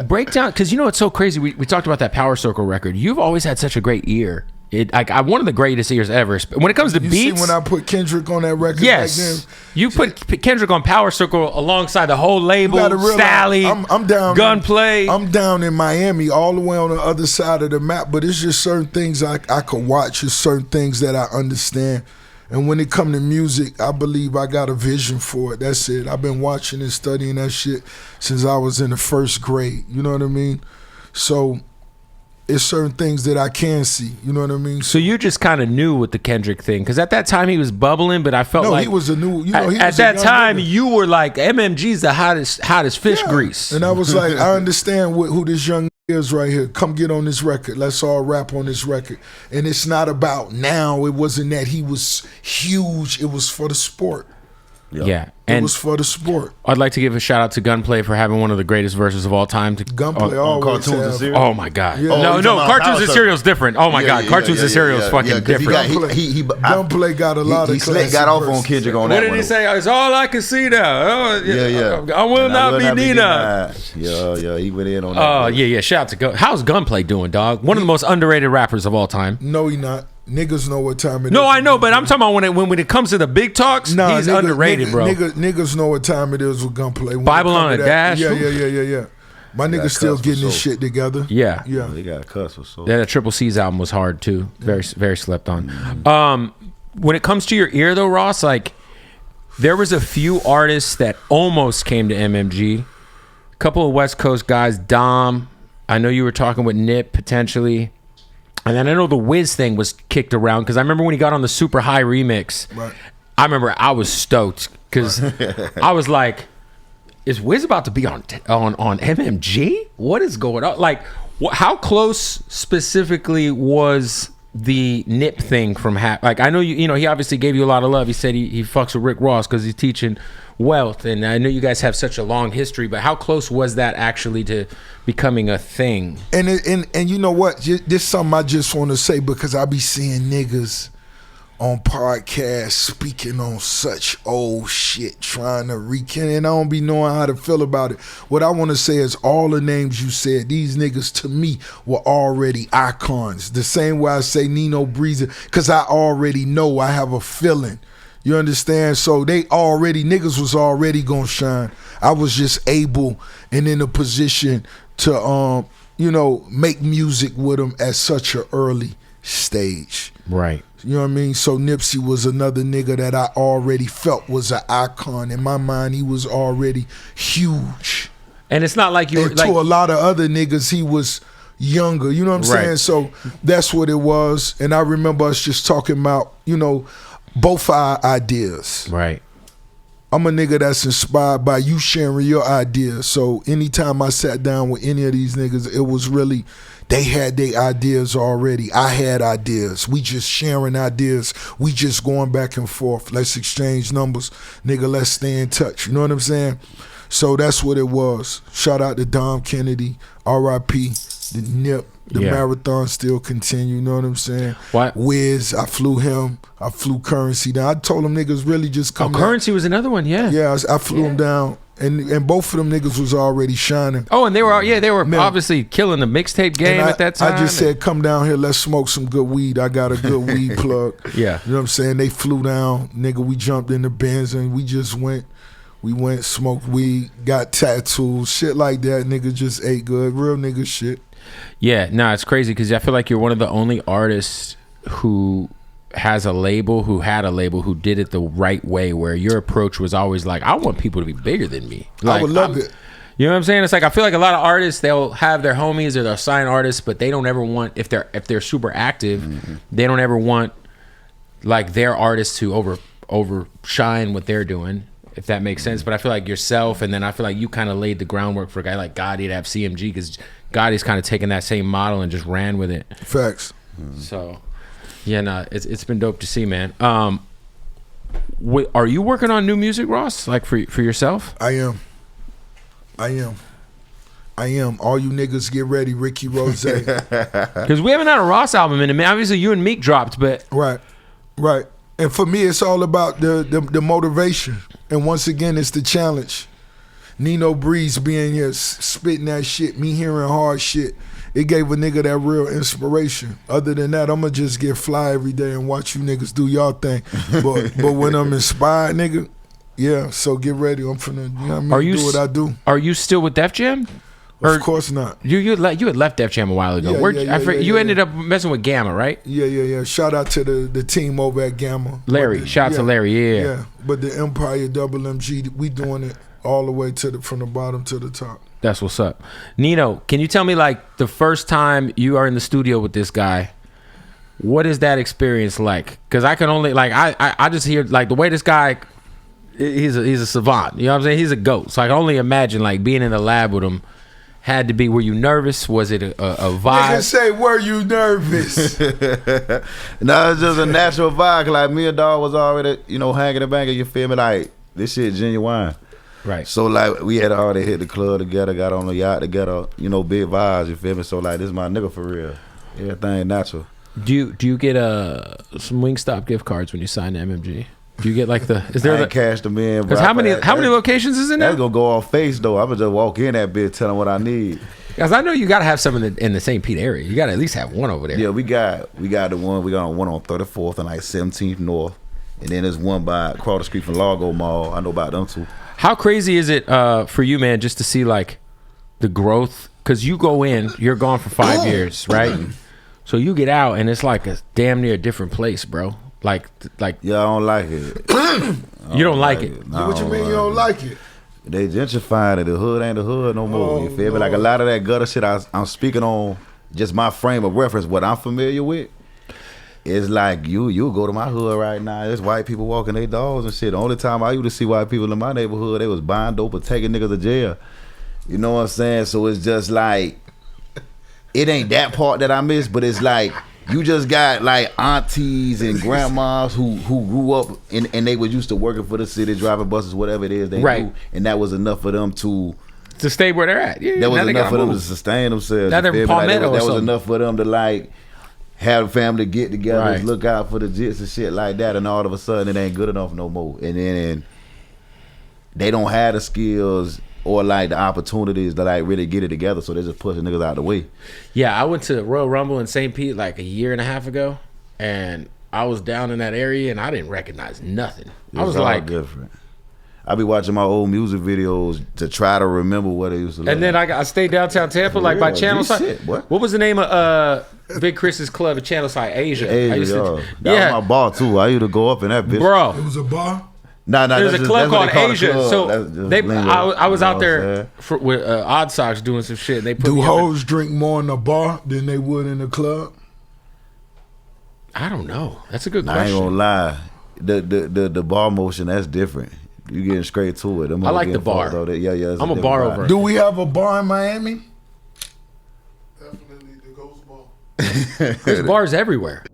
break down, because you know it's so crazy. We talked about that Power Circle record. You've always had such a great ear. One of the greatest ears ever. When it comes to beats, see when I put Kendrick on that record, yes, back then, you put Kendrick on Power Circle alongside the whole label. Sally, I'm down. Gunplay. I'm down in Miami, all the way on the other side of the map. But it's just certain things I could watch. It's certain things that I understand. And when it come to music, I believe I got a vision for it. That's it. I've been watching and studying that shit since I was in the first grade. You know what I mean? So it's certain things that I can see. You know what I mean? So you just kind of knew with the Kendrick thing, because at that time he was bubbling, but I felt like he was a new. You know, he at was that time nigga. you were like MMG's the hottest fish grease, and I was like, I understand who this young is right here. Come get on this record. Let's all rap on this record. And it's not about now. It wasn't that he was huge. It was for the sport. Yep. Yeah, and it was for the sport. I'd like to give a shout out to Gunplay for having one of the greatest verses of all time. Gunplay always Cartoons and Cereal. Oh my god! Yeah. No, Cartoons and Cereal is different. Oh my god, Cartoons and Cereal is fucking different. Gunplay got a lot of. He got off on Kendrick on that. What did he say? It's all I can see now. I will not be Nina. Yeah, he went in on that. Oh yeah. Shout out to Gunplay. How's Gunplay doing, dog? One of the most underrated rappers of all time. No, he not. Niggas know what time it is. No, I know, but I'm talking about when it comes to the big talks, he's underrated, bro. Niggas know what time it is with Gunplay. Bible on a dash. Yeah. My nigga still getting his shit together. Yeah. They got a cuss for so. Yeah, that Triple C's album was hard too. Very, very slept on. When it comes to your ear though, Ross, like there was a few artists that almost came to MMG. A couple of West Coast guys, Dom. I know you were talking with Nip potentially. And then I know the Wiz thing was kicked around because I remember when he got on the Super High remix. Right. I remember I was stoked because I was like, "Is Wiz about to be on MMG? What is going on? Like, how close specifically was the Nip thing from like? I know you know he obviously gave you a lot of love. He said he fucks with Rick Ross because he's teaching Wealth, and I know you guys have such a long history. But how close was that actually to becoming a thing? And you know what? This is something I just want to say because I be seeing niggas on podcasts speaking on such old shit, trying to recant, and I don't be knowing how to feel about it. What I want to say is all the names you said, these niggas to me were already icons. The same way I say Nino Breezer, because I already know, I have a feeling. You understand? So niggas was already gonna shine. I was just able and in a position to make music with them at such an early stage. Right. You know what I mean? So Nipsey was another nigga that I already felt was an icon. In my mind, he was already huge. And it's not like you were to a lot of other niggas, he was younger. You know what I'm saying? So that's what it was. And I remember us just talking about, both our ideas. Right. I'm a nigga that's inspired by you sharing your ideas. So anytime I sat down with any of these niggas, it was really, they had their ideas already. I had ideas. We just sharing ideas. We just going back and forth. Let's exchange numbers. Nigga, let's stay in touch. You know what I'm saying? So that's what it was. Shout out to Dom Kennedy, R.I.P., the Nip. The marathon still continue, you know what I'm saying? What? Wiz, I flew him. I flew Currency down. I told them niggas really just come down. Currency was another one, yeah. Yeah, I flew him down. And both of them niggas was already shining. Oh, and they were obviously killing the mixtape game at that time. I just said, come down here, let's smoke some good weed. I got a good weed plug. Yeah. You know what I'm saying? They flew down, nigga, we jumped in the Benz and we just went. We went, smoked weed, got tattoos, shit like that. Nigga just ate good, real nigga shit. Yeah, no, it's crazy because I feel like you're one of the only artists who had a label, who did it the right way, where your approach was always like, I want people to be bigger than me. Like, I would love it. You know what I'm saying? It's like, I feel like a lot of artists, they'll have their homies or they'll sign artists, but they don't ever want, if they're super active, they don't ever want like their artists to overshine what they're doing, if that makes sense. But I feel like yourself, and then I feel like you kind of laid the groundwork for a guy like Gotti to have CMG, because Gotti's kind of taken that same model and just ran with it. Facts. So, yeah, no, it's been dope to see, man. Are you working on new music, Ross? Like for yourself? I am. All you niggas get ready, Ricky Rose. Because we haven't had a Ross album in a minute. Obviously, you and Meek dropped, but right. And for me, it's all about the motivation. And once again, it's the challenge. Nino Breeze being here spitting that shit, me hearing hard shit, it gave a nigga that real inspiration. Other than that, I'ma just get fly every day and watch you niggas do y'all thing. But when I'm inspired, nigga, yeah, so get ready. I'm finna, you know what I mean, do what I do. Are you still with Def Jam? Of course not. You had left Def Jam a while ago. You ended up messing with Gamma, right? Yeah. Shout out to the team over at Gamma. Larry. Shout out to Larry, yeah. But the Empire Double MG, we doing it all the way from the bottom to the top. That's what's up. Nino, can you tell me, like, the first time you are in the studio with this guy, what is that experience like? Because I can only, like, I just hear, like, the way this guy, he's a savant. You know what I'm saying? He's a goat. So I can only imagine, like, being in the lab with him. Had to be. Were you nervous? Was it a vibe? Nigga say, were you nervous? No, it's just a natural vibe. Like, me and dog was already, hanging and banging. You feel me? Like, this shit genuine. Right. So, like, we had already hit the club together, got on the yacht together, big vibes, you feel me? So, like, this is my nigga for real. Everything natural. Do you get some Wingstop gift cards when you sign to MMG? Do you get like is there cash them in? Because how many locations is in there? That's gonna go off face though. I'm gonna just walk in that bitch, tell them what I need. Because I know you gotta have some in the St. Pete area. You gotta at least have one over there. Yeah, we got the one. We got one on 34th and like 17th North, and then there's one by across the street from Largo Mall. I know about them too. How crazy is it for you, man, just to see like the growth? Because you go in, you're gone for 5 years, right? So you get out and it's like a damn near different place, bro. Like yeah, I don't like it. You don't like it? No, what you mean you don't like it? They gentrifying it. The hood ain't the hood no more. You feel me? Like a lot of that gutter shit I'm speaking on, just my frame of reference, what I'm familiar with. It's like you go to my hood right now. There's white people walking their dogs and shit. The only time I used to see white people in my neighborhood, they was buying dope or taking niggas to jail. You know what I'm saying? So it's just like, it ain't that part that I miss, but it's like, you just got like aunties and grandmas who grew up and they was used to working for the city, driving buses, whatever it is they do, and that was enough for them to stay where they're at. Yeah, that was enough for them to sustain themselves. That was enough for them to like have a family get together, look out for the jits and shit like that, and all of a sudden it ain't good enough no more. And then they don't have the skills or like the opportunities to like really get it together, so they're just pushing niggas out the way. Yeah, I went to Royal Rumble in St. Pete like a year and a half ago, and I was down in that area and I didn't recognize nothing. I was like, different. I be watching my old music videos to try to remember what it used to look and then like. I stayed downtown Tampa, like by Channel Side. What was the name of Big Chris's club at Channel Side? Asia. That was my bar too. I used to go up in that bitch. Bro. It was a bar? No, there's a club called Asia. So I was out there with Odd Socks doing some shit. And they put do hoes drink more in the bar than they would in the club? I don't know. That's a good question. I ain't gonna lie. The bar motion, that's different. You getting straight to it. I like the bar. Yeah. I'm a bar over. Do we have a bar in Miami? Definitely the Ghost Ball. There's bars everywhere.